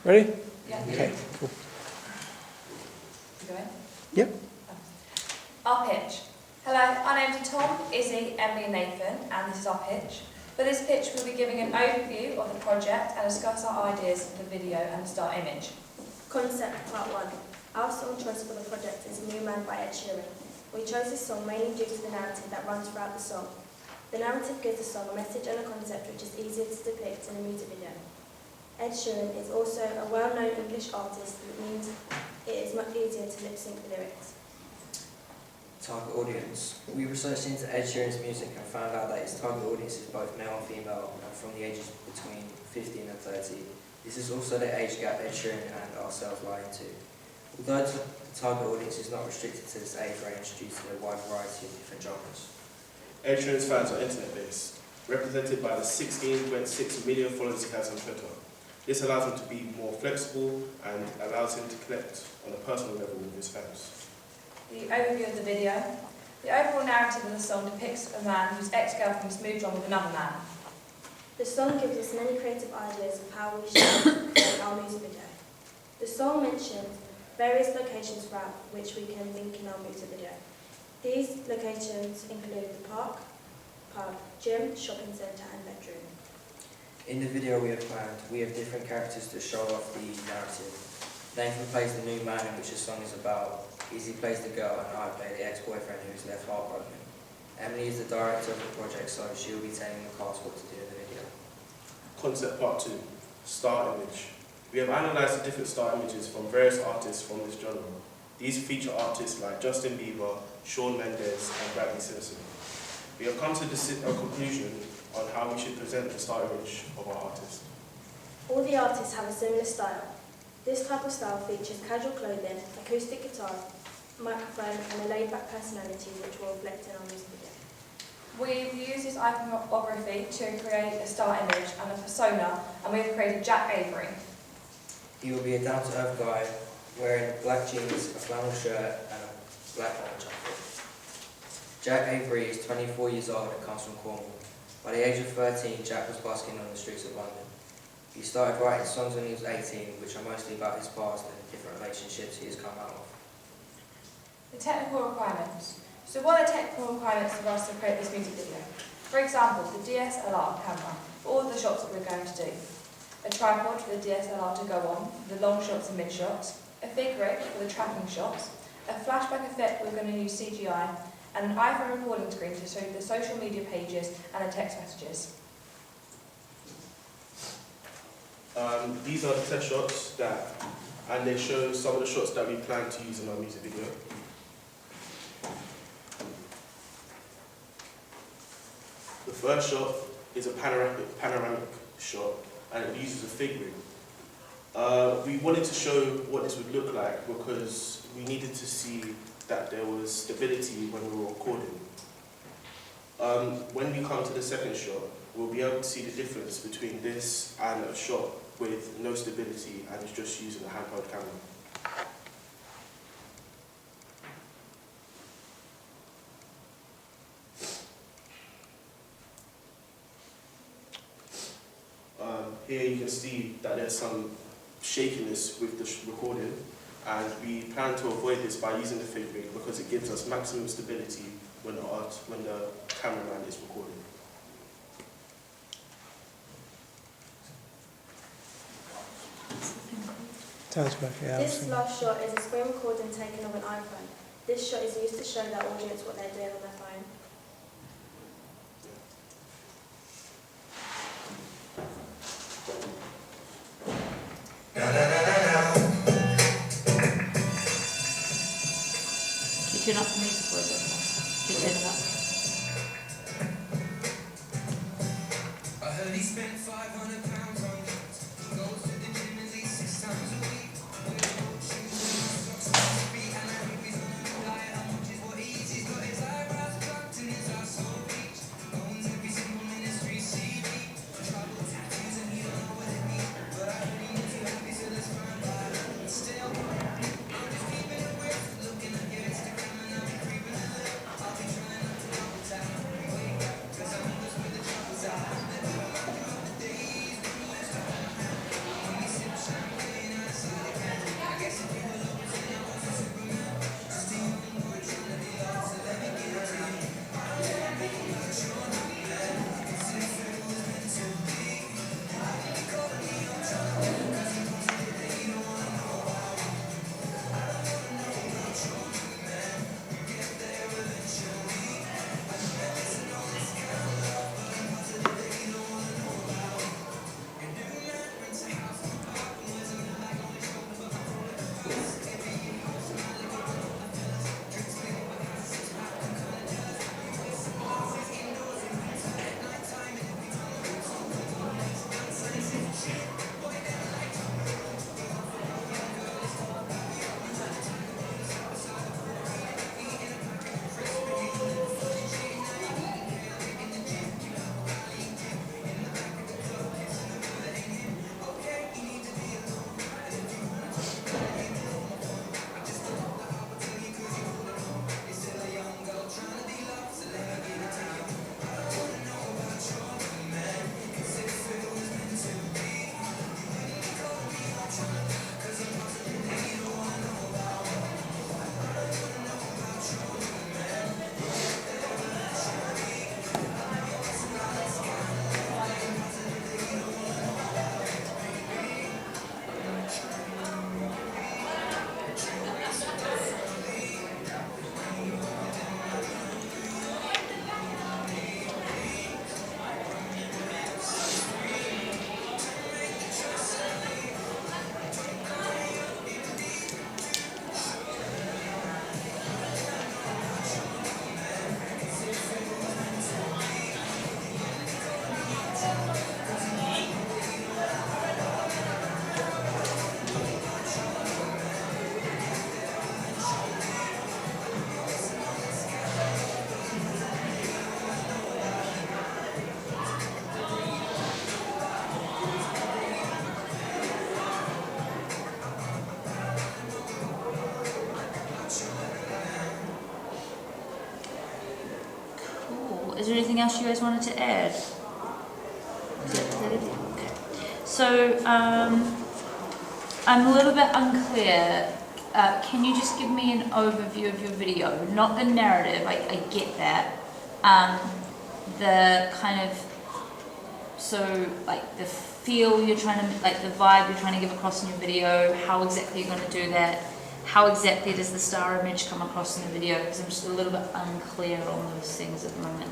Ready? Yeah. Okay, cool. You go in? Yep. Our pitch. Hello, our names are Tom, Izzy, Emily and Nathan, and this is our pitch. For this pitch we'll be giving an overview of the project and discuss our ideas for the video and the start image. Concept Part 1. Our song choice for the project is New Man by Ed Sheeran. We chose this song mainly due to the narrative that runs throughout the song. The narrative gives the song a message and a concept which is easier to depict in a music video. Ed Sheeran is also a well-known English artist, which means it is much easier to lip-sync the lyrics. Target audience. We researched into Ed Sheeran's music and found out that his target audience is both male and female and from the ages between 15 and 30. This is also the age gap Ed Sheeran and ourselves lie into. Although the target audience is not restricted to this age range due to the wide variety of different genres. Ed Sheeran's fans are internet-based, represented by the 16.6 million followers he has on Twitter. This allows him to be more flexible and allows him to connect on a personal level with his fans. The overview of the video. The overall narrative of the song depicts a man whose ex-girlfriend has moved on with another man. The song gives us many creative ideas of how we should make our music video. The song mentions various locations throughout which we can link in our music video. These locations include the park, pub, gym, shopping centre and bedroom. In the video we have different characters to show off the narrative. Nathan plays the new man in which the song is about. Izzy plays the girl and I play the ex-boyfriend who is left heartbroken. Emily is the director of the project, so she will be telling the cast what to do in the video. Concept Part 2. Star image. We have analysed the different star images from various artists from this genre. These feature artists like Justin Bieber, Shawn Mendes and Bradley Simpson. We have come to a conclusion on how we should present the star image of our artist. All the artists have a similar style. This type of style features casual clothing, acoustic guitar, microphone and a laid-back personality which will reflect in our music video. We've used this iconography to create a star image and a persona, and we've created Jack Avery. He will be a down-to-earth guy wearing black jeans, a flannel shirt and a black bomber jacket. Jack Avery is 24 years old and comes from Cornwall. By the age of 13, Jack was busking on the streets of London. He started writing songs when he was 18, which are mostly about his past and the different relationships he has come out of. The technical requirements. So what are the technical requirements for us to create this music video? For example, the DSLR camera for all the shots that we're going to do. A tripod for the DSLR to go on, the long shots and mid shots, a fig rig for the tracking shots, a flashback effect we're going to use CGI, and an iPhone recording screen to show the social media pages and the text messages. These are the test shots and they show some of the shots that we plan to use in our music video. The first shot is a panoramic shot and it uses a fig rig. We wanted to show what this would look like because we needed to see that there was stability when we were recording. When we come to the second shot, we'll be able to see the difference between this and a shot with no stability and it's just using a handheld camera. Here you can see that there's some shakiness with the recording, and we plan to avoid this by using the fig rig because it gives us maximum stability when the cameraman is recording. Tell us about it. This last shot is a screen recording taken of an iPhone. This shot is used to show the audience what they're doing on their phone. Can you turn up the music for a bit more? Can you turn it up? I heard he spent £500 on drugs. He goes to the gym at least 6 times a week. With no shoes, socks on his feet, and I hope he's on a new diet. How much is what he eats? He's got his eyebrows plucked and his ass so bleached. Owns every single ministry CD. Tribal tattoos and he don't know what it means. But I heard he makes you happy, so that's fine. But still, I'm just keeping it weird. Looking at your Instagram and I'll be creeping a little. I'll be trying not to double tap. Wake up, 'cause I know that's where the trouble's at. anything else you guys wanted to add? Is that it? Okay. So, I'm a little bit unclear. Can you just give me an overview of your video? Not the narrative, I get that. The kind of, so like the feel you're trying to, like the vibe you're trying to give across in your video, how exactly you're going to do that, how exactly does the star image come across in the video, because I'm just a little bit unclear on those things at the moment.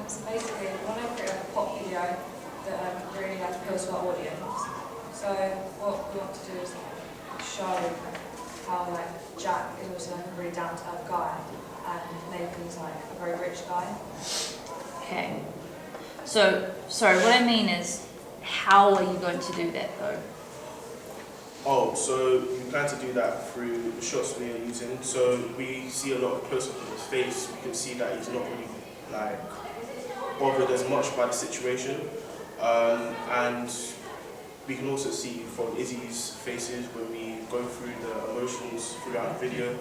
So basically, we want to create a pop video that really appeals to our audience. So what we want to do is show how Jack is also a really down-to-earth guy and Nathan's a very rich guy. Okay. So, sorry, what I mean is, how are you going to do that though? Oh, so we plan to do that through the shots we are using. So we see a lot of close-up of his face. We can see that he's not really bothered as much by the situation. And we can also see from Izzy's faces when we go through the emotions throughout the video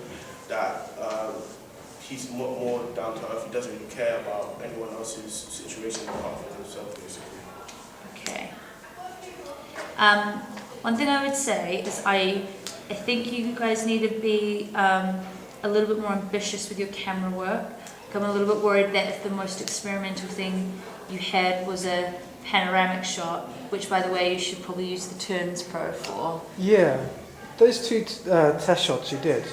that he's more down to earth. He doesn't really care about anyone else's situation apart from himself, basically. Okay. One thing I would say is I think you guys need to be a little bit more ambitious with your camera work. I'm a little bit worried that if the most experimental thing you had was a panoramic shot, which by the way you should probably use the Turns Pro for. Yeah, those two test shots you did.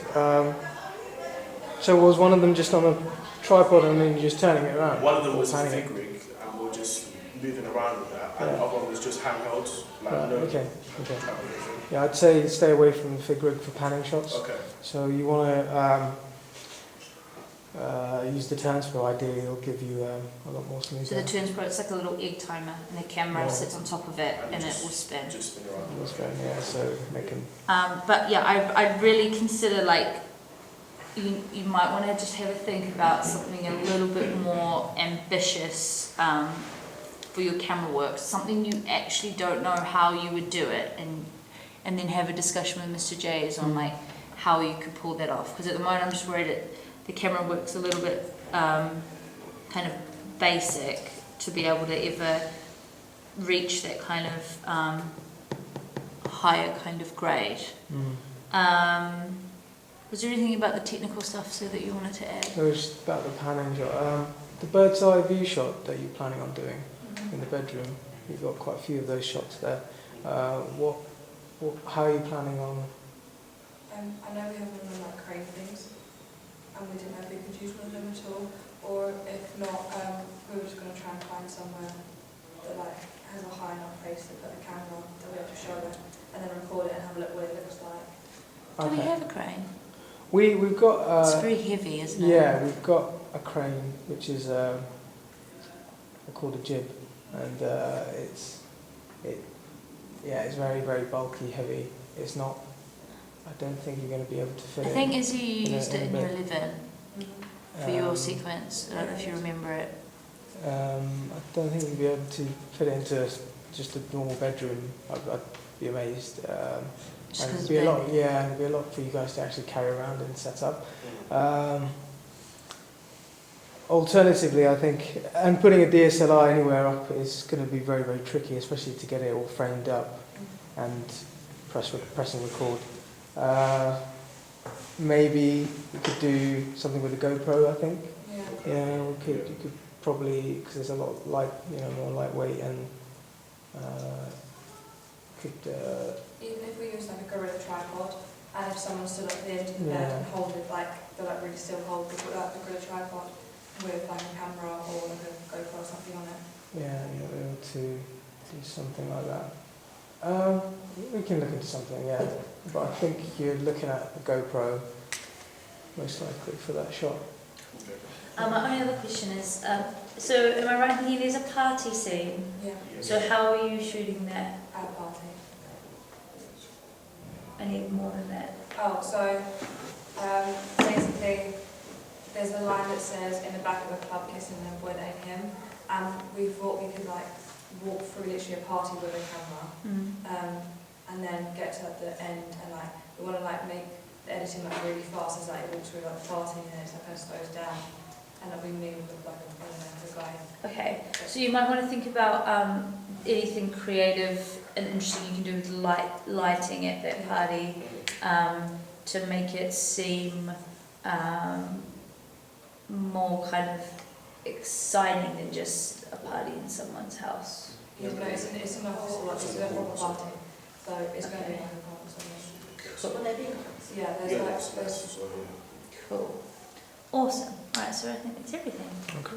So was one of them just on a tripod and then you're just turning it around? One of them was a Panning fig it? rig and we're just moving around with that. And the other one was just handheld, Okay. type of thing. Yeah, I'd say stay away from the fig rig for panning shots. Okay. So you want to use the Turns Pro. Ideally, it'll give you a lot more smooth. So the Turns Pro, it's like a little egg timer, and the camera Yeah. sits on top of it, and it will spin. Just spin around. That's great, yeah, so they can... But yeah, I'd really consider you might want to just have a think about something a little bit more ambitious for your camera work, something you actually don't know how you would do it, and then have a discussion with Mr. J's on how you could pull that off. Because at the moment I'm just worried that the camera work's a little bit kind of basic to be able to ever reach that kind of higher kind of grade. Was there anything about the technical stuff so that you wanted to add? It was about the panning shot. The bird's eye view shot that you're planning on doing in the bedroom, you've got quite a few of those shots there. How are you planning on... I know we have one of them crane things, and we didn't know if we could use one of them at all, or if not, we were just going to try and find somewhere that has a high enough face to put the camera on, that we have to show it, and then record it and have a look what it looks like. Do we have a crane? We've got... It's very heavy, isn't it? Yeah, we've got a crane which is called a jib, and it's very, very bulky, heavy. It's not... I don't think you're going to be able to fit it. I think Izzy used it in your bed. live-in for your sequence. I don't know if you remember it. I don't think you'd be able to fit it into just a normal bedroom. I'd be amazed. Just And 'cause it'd be a it's lot, big. yeah, it'd be a lot for you guys to actually carry around and set up. Alternatively, I think, and putting a DSLR anywhere up is going to be very, very tricky, especially to get it all framed up and press and record. Maybe we could do something with a GoPro, I think. Yeah. Yeah, you could probably, because there's a lot more lightweight and Even if we use a gorilla tripod, and if someone stood up at the end of the bed Yeah. and hold it they'll really still hold the gorilla tripod with a camera or a GoPro or something on it. Yeah, you'll be able to do something like that. We can look into something, yeah. But I think you're looking at a GoPro most likely for that shot. My only other question is, so am I right in thinking there's a party scene? Yeah. So how are you shooting that? At a party. I need more than that. Oh, so basically there's a line that says in the back of the club kissing them boy that ain't him, and we thought we could walk through literally a party with a camera, and then get to the end and we want to make the editing really fast as it walks through the party and it kind of slows down. and it'll be me with like a guy. Okay, so you might want to think about anything creative and interesting you can do with lighting at that party to make it seem more kind of exciting than just a party in someone's house. Yeah, no, it's an office, like, it's a proper party, so it's going to be like a party. Will there be a Yeah, there's Yeah, like, that's there's Cool. Awesome. Alright, so I think that's everything. Okay.